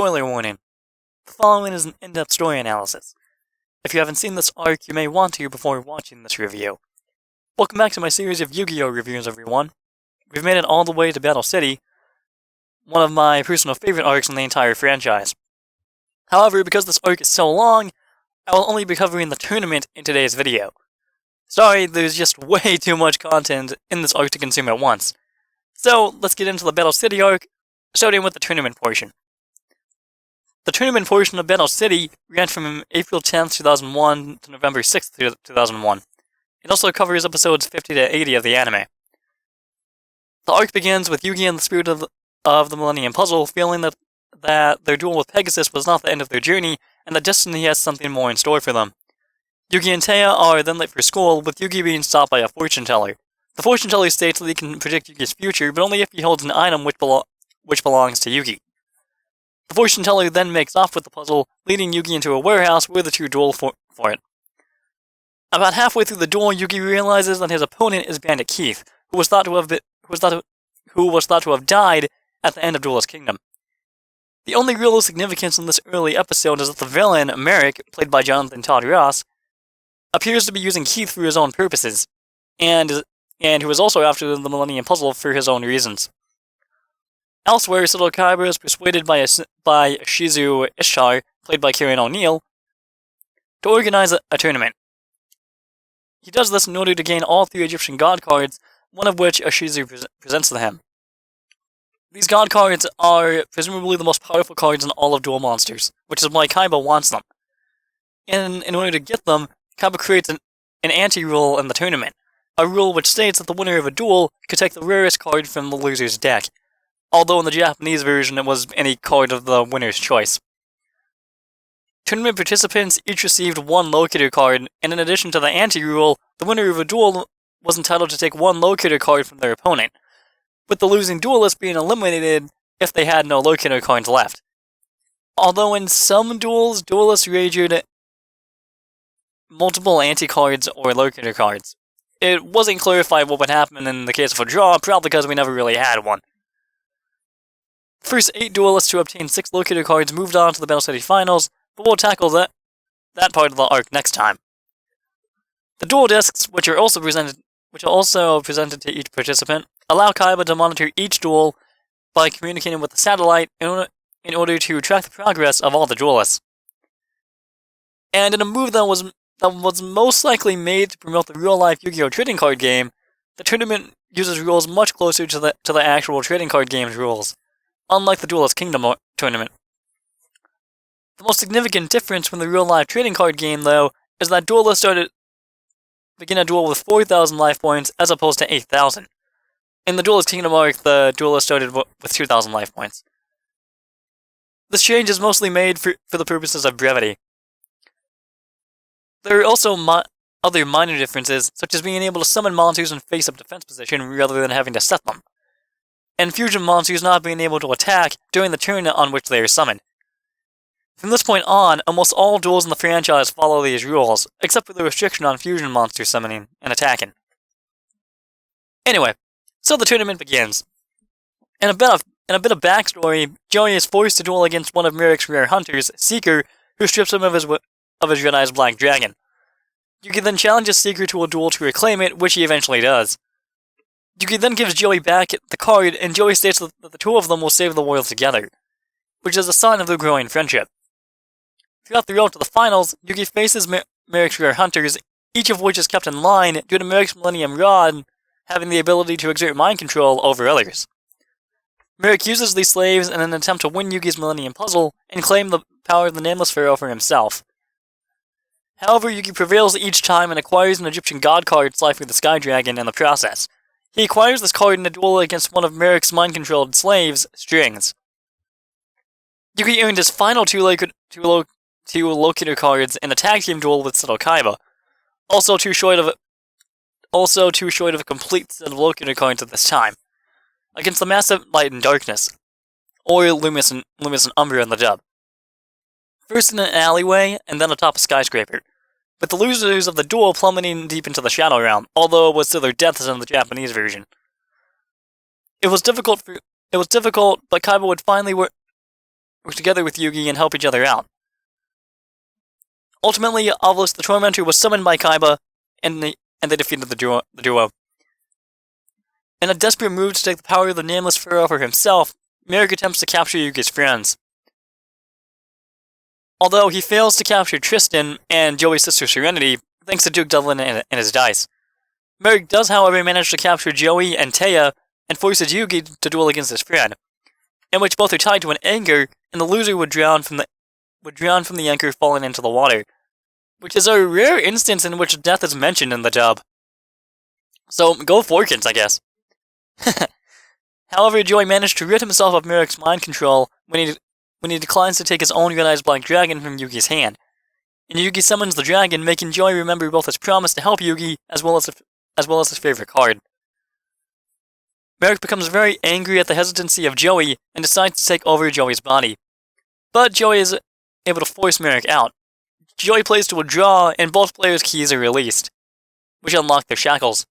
Spoiler warning. The following is an in-depth story analysis. If you haven't seen this arc, you may want to before watching this review. Welcome back to my series of Yu-Gi-Oh! Reviews, everyone. We've made it all the way to Battle City, one of my personal favorite arcs in the entire franchise. However, because this arc is so long, I will only be covering the tournament in today's video. Sorry, there's just way too much content in this arc to consume at once. So, let's get into the Battle City arc, starting with the tournament portion. The tournament portion of Battle City ran from April 10th, 2001 to November 6th, 2001. It also covers episodes 50 to 80 of the anime. The arc begins with Yugi and the Spirit of the Millennium Puzzle feeling that their duel with Pegasus was not the end of their journey, and that destiny has something more in store for them. Yugi and Taya are then late for school, with Yugi being stopped by a fortune teller. The fortune teller states that he can predict Yugi's future, but only if he holds an item which belongs to Yugi. The fortune teller then makes off with the puzzle, leading Yugi into a warehouse where the two duel for it. About halfway through the duel, Yugi realizes that his opponent is Bandit Keith, who was thought to have died at the end of Duelist Kingdom. The only real significance in this early episode is that the villain, Merrick, played by Jonathan Todd Ross, appears to be using Keith for his own purposes, and who is also after the Millennium Puzzle for his own reasons. Elsewhere, Seto Kaiba is persuaded by Shizu Ishtar, played by Karen O'Neill, to organize a tournament. He does this in order to gain all 3 Egyptian god cards, one of which Shizu presents to him. These god cards are presumably the most powerful cards in all of Duel Monsters, which is why Kaiba wants them. In order to get them, Kaiba creates an anti-rule in the tournament, a rule which states that the winner of a duel could take the rarest card from the loser's deck, although in the Japanese version it was any card of the winner's choice. Tournament participants each received 1 locator card, and in addition to the anti-rule, the winner of a duel was entitled to take 1 locator card from their opponent, with the losing duelist being eliminated if they had no locator cards left. Although in some duels, duelists wagered multiple anti-cards or locator cards. It wasn't clarified what would happen in the case of a draw, probably because we never really had one. The first 8 duelists to obtain 6 locator cards moved on to the Battle City Finals, but we'll tackle that part of the arc next time. The duel discs, which are also presented to each participant, allow Kaiba to monitor each duel by communicating with the satellite in order to track the progress of all the duelists. And in a move that was most likely made to promote the real-life Yu-Gi-Oh! Trading card game, the tournament uses rules much closer to the actual trading card game's rules, unlike the Duelist Kingdom tournament. The most significant difference from the real-life trading card game, though, is that duelists begin a duel with 4,000 life points as opposed to 8,000. In the Duelist Kingdom arc, the duelist started with 2,000 life points. This change is mostly made for the purposes of brevity. There are also other minor differences, such as being able to summon monsters in face-up defense position rather than having to set them, and fusion monsters not being able to attack during the turn on which they are summoned. From this point on, almost all duels in the franchise follow these rules, except for the restriction on fusion monster summoning and attacking. Anyway, so the tournament begins. In a bit of backstory, Joey is forced to duel against one of Merrick's rare hunters, Seeker, who strips him of his red-eyes black dragon. Yugi then challenges Seeker to a duel to reclaim it, which he eventually does. Yugi then gives Joey back the card, and Joey states that the two of them will save the world together, which is a sign of their growing friendship. Throughout the road to the finals, Yugi faces Merrick's rare hunters, each of which is kept in line due to Merrick's Millennium Rod having the ability to exert mind control over others. Merrick uses these slaves in an attempt to win Yugi's Millennium Puzzle and claim the power of the Nameless Pharaoh for himself. However, Yugi prevails each time and acquires an Egyptian god card, Slifer the Sky Dragon, in the process. He acquires this card in a duel against one of Merrick's mind-controlled slaves, Strings. Yugi earned his final 2 locator cards in a tag team duel with Seto Kaiba, also too short of a complete set of locator cards at this time, against the massive Light and Darkness, or Lumis and Umbra in the dub. First in an alleyway, and then atop a skyscraper, with the losers of the duel plummeting deep into the Shadow Realm, although it was to their deaths in the Japanese version. It was difficult, but Kaiba would finally work together with Yugi and help each other out. Ultimately, Obelisk the Tormentor was summoned by Kaiba, and they defeated the duo. In a desperate move to take the power of the Nameless Pharaoh for himself, Merrick attempts to capture Yugi's friends. Although he fails to capture Tristan and Joey's sister Serenity, thanks to Duke Devlin and his dice. Merrick does, however, manage to capture Joey and Taya and forces Yugi to duel against his friend, in which both are tied to an anchor, and the loser would drown from the anchor falling into the water, which is a rare instance in which death is mentioned in the dub. So, go Forkins, I guess. However, Joey managed to rid himself of Merrick's mind control when he declines to take his own red-eyed black dragon from Yugi's hand, and Yugi summons the dragon, making Joey remember both his promise to help Yugi as well as his favorite card. Merrick becomes very angry at the hesitancy of Joey and decides to take over Joey's body, but Joey is able to force Merrick out. Joey plays to a draw, and both players' keys are released, which unlock their shackles.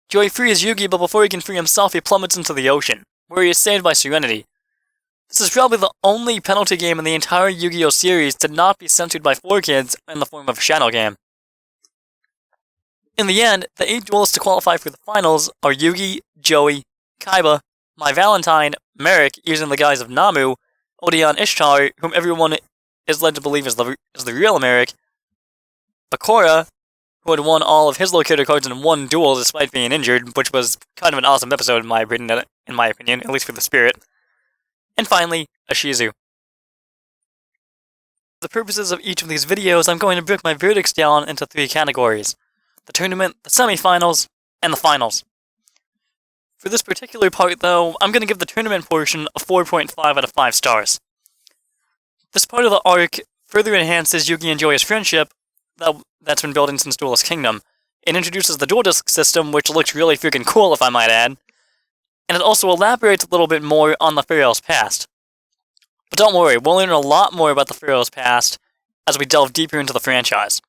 Joey frees Yugi, but before he can free himself, he plummets into the ocean, where he is saved by Serenity. This is probably the only penalty game in the entire Yu-Gi-Oh! Series to not be censored by 4Kids in the form of a shadow game. In the end, the 8 duelists to qualify for the finals are Yugi, Joey, Kaiba, My Valentine, Merrick using the guise of Namu, Odeon Ishtar, whom everyone is led to believe is the real Merrick, Bakura, who had won all of his locator cards in one duel despite being injured, which was kind of an awesome episode in my opinion, at least for the spirit. And finally, Ashizu. For the purposes of each of these videos, I'm going to break my verdicts down into 3 categories: the tournament, the semifinals, and the finals. For this particular part, though, I'm going to give the tournament portion a 4.5 out of 5 stars. This part of the arc further enhances Yugi and Joey's friendship that's been building since Duelist Kingdom. It introduces the dual disc system, which looks really freaking cool, if I might add, and it also elaborates a little bit more on the Pharaoh's past. But don't worry, we'll learn a lot more about the Pharaoh's past as we delve deeper into the franchise.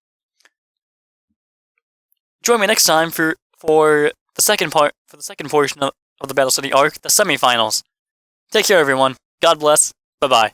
Join me next time for the second portion of the Battle City arc, the semifinals. Take care, everyone. God bless. Bye-bye.